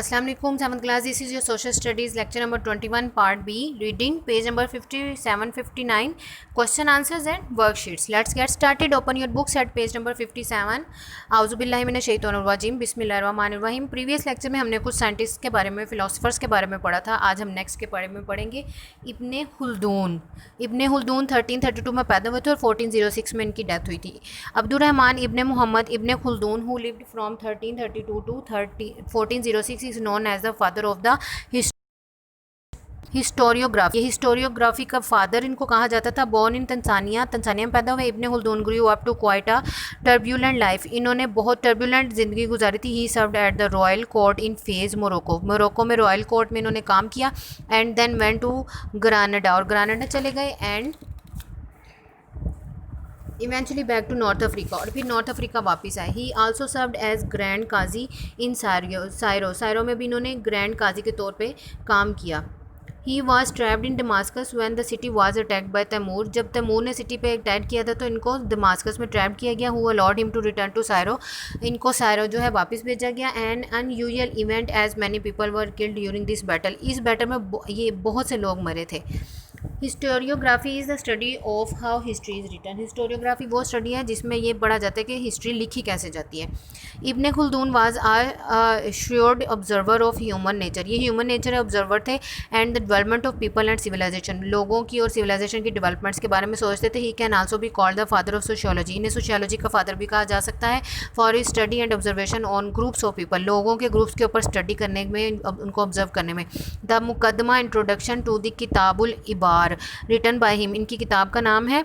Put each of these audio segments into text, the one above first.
अस्सलाम वालेकुम। 7th class, this is your social studies lecture number 21 part B, reading page number 57-59, question answers and worksheets. Let's get started. Open your books at page number 57। आउज़ुबिल्लाहि मिनश शैतानिर रजीम, बिस्मिल्लाहिर्रहमानिर्रहीम। Previous lecture में हमने कुछ साइंटिस्ट के बारे में, फ़िलासफ़र्स के बारे में पढ़ा था। आज हम नेक्स्ट के बारे में पढ़ेंगे। इब्ने खुल्दून 1332 में पैदा हुए थे और 1406 में इनकी डेथ हुई थी। Abdurrahman ibn Muhammad ibn Khaldun who lived from 1332 to 1406 is known as the father of the historiography. ये हिस्टोरियोग्राफी का फादर इनको कहा जाता था। बॉर्न इन तंजानिया में पैदा हुए। Ibn Khaldun grew up to quite a turbulent life. इन्होंने बहुत टर्ब्यूलेंट ज़िंदगी गुजारी थी। He served at the royal court in Fez Morocco में रॉयल कोर्ट में इन्होंने काम किया। And then went to Granada, और ग्रानडा चले गए। And eventually back to North Africa, और फिर नॉर्थ अफ्रीका वापस आए। He also served as grand qazi in Cairo में भी इन्होंने ग्रैंड काजी के तौर पे काम किया। He was trapped in Damascus when the city was attacked by Timur. जब तैमूर ने सिटी पे अटैक किया था तो इनको दमास्कस में ट्रैप किया गया। Who allowed him to return to Cairo, इनको सायरो जो है वापस भेजा गया। And unusual event as many people were killed during this battle. इस बैटल में ये बहुत से लोग मरे थे। Historiography is the study of how history is written. Historiography वो स्टडी है जिसमें ये पढ़ा जाता है कि हिस्ट्री लिखी कैसे जाती है। Ibn Khaldun was a shrewd observer of human nature. ये ह्यूमन नेचर ऑब्जर्वर थे। And the development of people and civilisation, लोगों की और सिविलाइजेशन की डेवलपमेंट्स के बारे में सोचते थे। He can also be called the father of sociology. इन्हें सोशियोलॉजी का फादर भी कहा जा सकता है। For his study and observation on groups of people, लोगों के ग्रुप्स के ऊपर स्टडी करने में, उनको ऑब्जर्व करने में। The Muqaddimah introduction to the Kitab al Ibar written by him, इनकी किताब का नाम है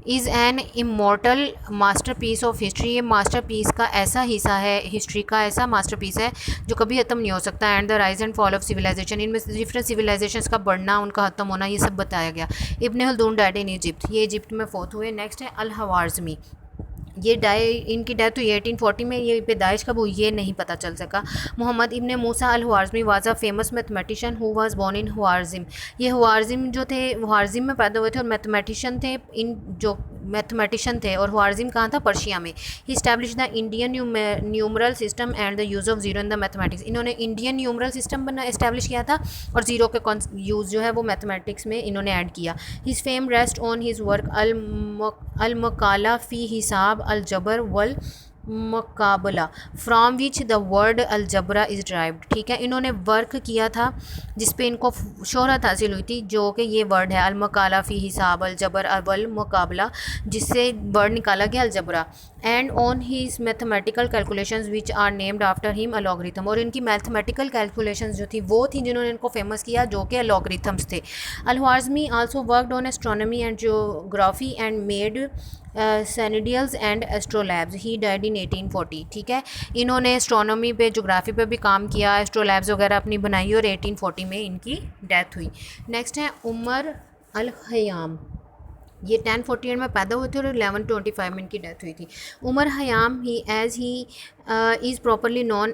is an immortal masterpiece of history. ये मास्टर पीस का ऐसा हिस्सा है, हिस्ट्री का ऐसा मास्टर पीस है जो कभी ख़त्म नहीं हो सकता। And the rise and fall of civilisation, इनमें डिफरेंट सिविलाइजेशन का बढ़ना, उनका ख़त्म होना, ये सब बताया गया। Ibn Khaldun died in Egypt, ये इजिप्ट में फोत हुए। नेक्स्ट है अल हवार्ज़मी, ये इनकी डेथ हुई 1840 में। ये पैदाइश कब हुई ये नहीं पता चल सका। Muhammad ibn Musa al Khwarizmi was a famous mathematician who was born in Khwarizm. ये हवार्ज़िम जो थे, हवार्ज़िम में पैदा हुए थे और मैथमेटिशियन थे। इन जो मैथमेटिशियन थे, और हवार्ज़िम कहाँ था? पर्शिया में। He establish the Indian numeral system and the use of zero in the mathematics. इन्होंने इंडियन न्यूमरल सिस्टम बना इस्टेब्लिश किया था, और जीरो के यूज़ जो है वो मैथमेटिक्स में इन्होंने ऐड किया। His fame rest on his work al Maqala fi Hisab al Jabr wal Muqabala, from which the word algebra is derived. ठीक है, इन्होंने वर्क किया था जिस पे इनको शोहरत हासिल हुई थी, जो कि ये वर्ड है अलमकाला फ़ी हिसाब अलजबर अवल मुकाबला, जिससे वर्ड निकाला गया algebra. And on his mathematical calculations which are named after him a logarithm, और इनकी मैथमेटिकल कैलकुलेशंस जो थी वो थी जिन्होंने इनको फेमस किया, जो कि लॉगरिथम्स थे। Al Khwarizmi also worked on astronomy and geography and made sundials and astrolabes. He died in 1840। ठीक है, इन्होंने एस्ट्रोनॉमी पे, जोग्राफी पे भी काम किया, एस्ट्रोलैब्स वगैरह अपनी बनाई, और 1840 में इनकी डेथ हुई। नेक्स्ट है उमर अल ख़याम, ये 1048 में पैदा हुए थे और 1125 में इनकी डेथ हुई थी। Omar Khayyam he is properly known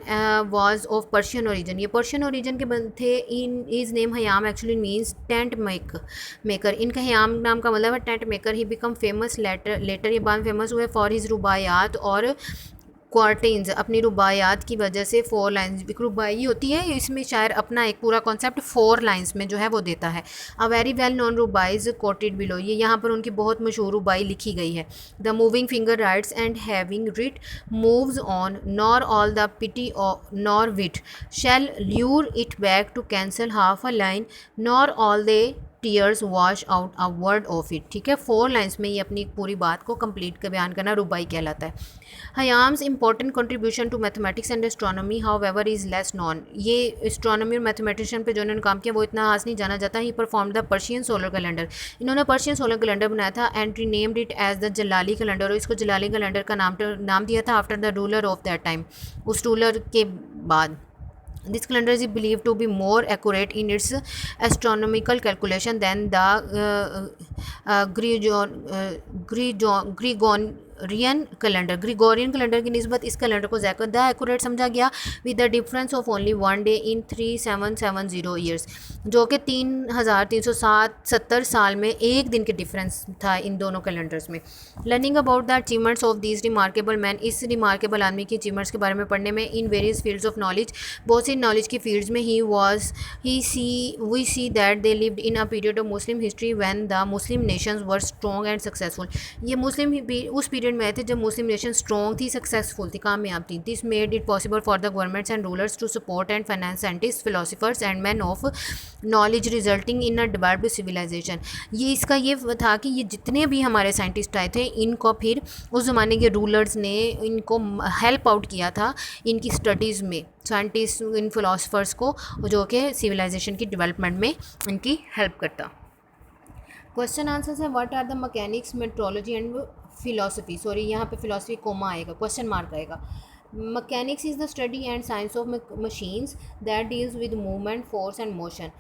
was of Persian origin. ये पर्शियन ओरिजिन के थे। In his name Khayyam actually means tent maker. इनका ख़याम नाम का मतलब है tent maker. He become famous later ये बाद फेमस हुए फॉर हिज रुबायात और क्वार्टेन्स, अपनी रुबायात की वजह से। 4 लाइन्स, एक रुबाई होती है, इसमें शायर अपना एक पूरा कॉन्सेप्ट 4 लाइन्स में जो है वो देता है। A very well known rubais quoted below, ये यहाँ पर उनकी बहुत मशहूर रुबाई लिखी गई है। The moving finger writes and having writ moves on nor all the piety nor wit shall lure it back to cancel half a line nor all they tears wash out a word of it. ठीक है, 4 lines में ये अपनी पूरी बात को complete कर बयान करना रुबाई कहलाता है। Khayyam's important contribution to mathematics and astronomy however is less known. ये एस्ट्रोनॉमी और मैथमेटिशियन पे जो उन्होंने काम किया वो इतना खास नहीं जाना जाता। He perform the Persian solar calendar, इन्होंने पर्शियन सोलर कैलेंडर बनाया था। And renamed it as the Jalali calendar, और इसको जलाली कैलेंडर का नाम दिया था after the ruler of that time, उस रूलर के बाद। This calendar is believed to be more accurate in its astronomical calculation than the Gregorian calendar, Gregorian calendar की निस्बत इस कैलेंडर को ज़्यादा एक्यूरेट समझा गया with the difference of only 1 day in 3770 years, जो कि 3370 साल में एक दिन के डिफरेंस था इन दोनों कैलेंडर्स में। Learning about the achievements of this remarkable man, इस रिमार्केबल आदमी की अचीवमेंट्स के बारे में पढ़ने में in various fields of knowledge, बहुत सी नॉलेज की फील्ड्स में we see that they lived in a period of Muslim history when the Muslim nations were strong and successful. ये मुस्लिम उस पीरियड में आए थे जब मुस्लिम नेशन स्ट्रॉन्ग थी, सक्सेसफुल थी, कामयाब थी। This made it possible for the governments and rulers to support and finance scientist, philosophers and man of knowledge resulting in a developed civilisation. ये इसका ये था कि ये जितने भी हमारे साइंटिस्ट आए थे इनको फिर उस ज़माने के रूलर्स ने इनको हेल्प आउट किया था इनकी स्टडीज़ में, साइंटिस्ट इन फिलोसफर्स को, जो कि सिविलाइजेशन की डेवलपमेंट में इनकी हेल्प करता। क्वेश्चन आंसर्स है what are the mechanics, metrology and philosophy, sorry यहाँ पे फिलोसफी कोमा आएगा, क्वेश्चन मार्क आएगा। Mechanics is the study and science of machines that deals with movement, force and motion,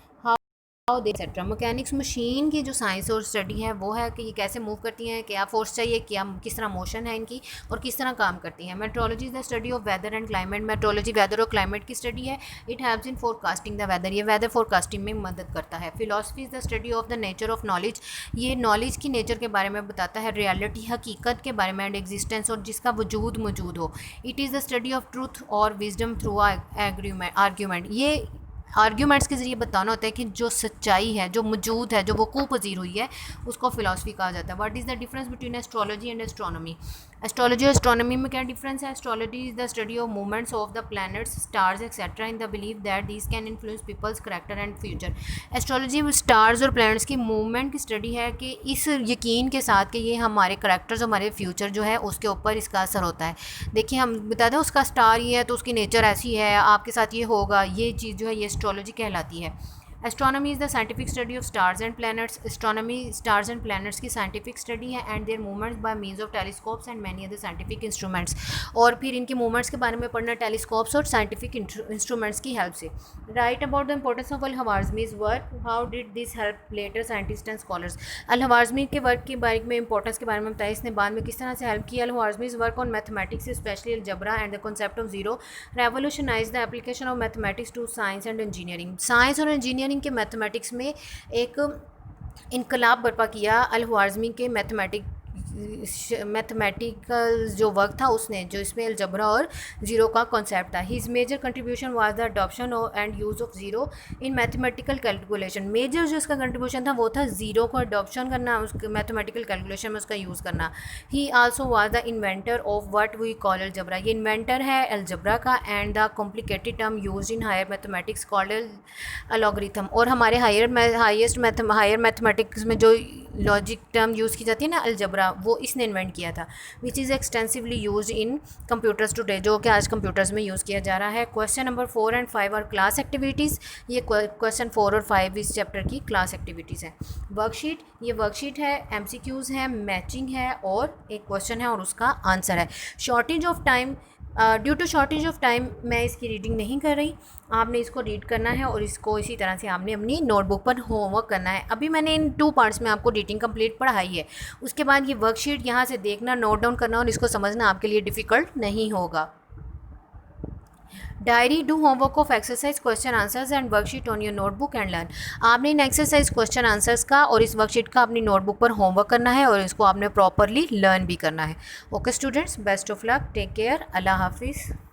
how they etcetera. Mechanics machine की जो science और study है वो है कि ये कैसे मूव करती हैं, क्या फोर्स चाहिए, क्या किस तरह मोशन है इनकी और किस तरह काम करती हैं। Metrology is the study of weather and climate, metrology weather और क्लाइमेट की स्टडी है। It helps in forecasting the weather, ये वेदर फोरकास्टिंग में मदद करता है। Philosophy is the study of the nature of knowledge, ये नॉलेज की नेचर के बारे में बताता है, रियलिटी हकीकत के बारे में एंड एग्जिस्टेंस और जिसका वजूद मौजूद हो। It is the study of truth और विजडम थ्रू आर्ग्यूमेंट, ये आर्ग्यूमेंट्स के ज़रिए बताना होता है कि जो सच्चाई है, जो मौजूद है, जो वकूफ़ पजीर हुई है, उसको फ़िलासफ़ी कहा जाता है। What is the difference between astrology and astronomy, astrology और एस्ट्रोनॉमी में क्या डिफरेंस है। Astrology is the study of movements of the planets, stars etcetera in the believe that these can influence people's character and future. Astrology stars और planets की movement की study है कि इस यकीन के साथ कि ये हमारे करैक्टर्स, हमारे फ्यूचर जो है उसके ऊपर इसका असर होता है। देखिए हम बता दें उसका स्टार ये है तो उसकी नेचर ऐसी है, आपके साथ ये होगा, ये चीज़ जो है ये एस्ट्रोलॉजी कहलाती है। Astronomy is the scientific study of stars and planets, astronomy stars and planets की साइंटिफिक स्टडी है and their movements by means of telescopes and many other scientific instruments, और फिर इनके मूवमेंट्स के बारे में पढ़ना टेलीस्कोप्स और साइंटिफिक इंस्ट्रूमेंट्स की हेल्प से। Write about the importance of al Khwarizmi's work, how did this help later scientists and scholars. Al Khwarizmi के वर्क के बारे में इंपॉर्टेंस के बारे में बताया, इसने बाद में किस तरह से हेल्प किया। Al Khwarizmi's work on mathematics especially algebra and the concept of zero revolutionise the application of mathematics to science and engineering. Science और इंजीनियरिंग के मैथमेटिक्स में एक इनकलाब बर्पा किया अल-ख्वारिज़मी के मैथमेटिकल जो वर्क था उसने, जो इसमें अलजबरा और ज़ीरो का कॉन्सेप्ट था। His major contribution was the adoption and use of zero in mathematical calculation. Major जो इसका कंट्रीब्यूशन था वो था ज़ीरो को अडॉप्शन करना, उसके मैथमेटिकल कैलकुलेशन में उसका यूज़ करना। He also was the inventor of what we call algebra, ये इन्वेंटर है अलजबरा का, and the complicated term use in higher mathematics called algorithm, और हमारे हायर मैथमेटिक्स में जो लॉजिक टर्म यूज़ की जाती है ना अलजबरा, वो इसने इन्वेंट किया था। Which is extensively use in computers today, जो कि आज कंप्यूटर्स में यूज़ किया जा रहा है। क्वेश्चन नंबर 4 एंड 5 और क्लास एक्टिविटीज़, ये क्वेश्चन 4 और 5 इस चैप्टर की क्लास एक्टिविटीज़ हैं। वर्कशीट, ये वर्कशीट है, MCQs है, मैचिंग है और एक क्वेश्चन है और उसका आंसर है। Shortage of time, due to shortage of time मैं इसकी रीडिंग नहीं कर रही, आपने इसको रीड करना है और इसको इसी तरह से आपने अपनी नोटबुक पर होमवर्क करना है। अभी मैंने इन 2 पार्ट्स में आपको रीडिंग कंप्लीट पढ़ाई है, उसके बाद ये वर्कशीट यहाँ से देखना, नोट डाउन करना और इसको समझना आपके लिए डिफ़िकल्ट नहीं होगा। Diary, do homework of exercise question answers and worksheet on your notebook and learn. आपने इन एक्सरसाइज क्वेश्चन आंसर्स का और इस वर्कशीट का अपनी नोटबुक पर होमवर्क करना है और इसको आपने प्रॉपरली लर्न भी करना है। Okay students, best of luck, take care, अल्लाह हाफिज़।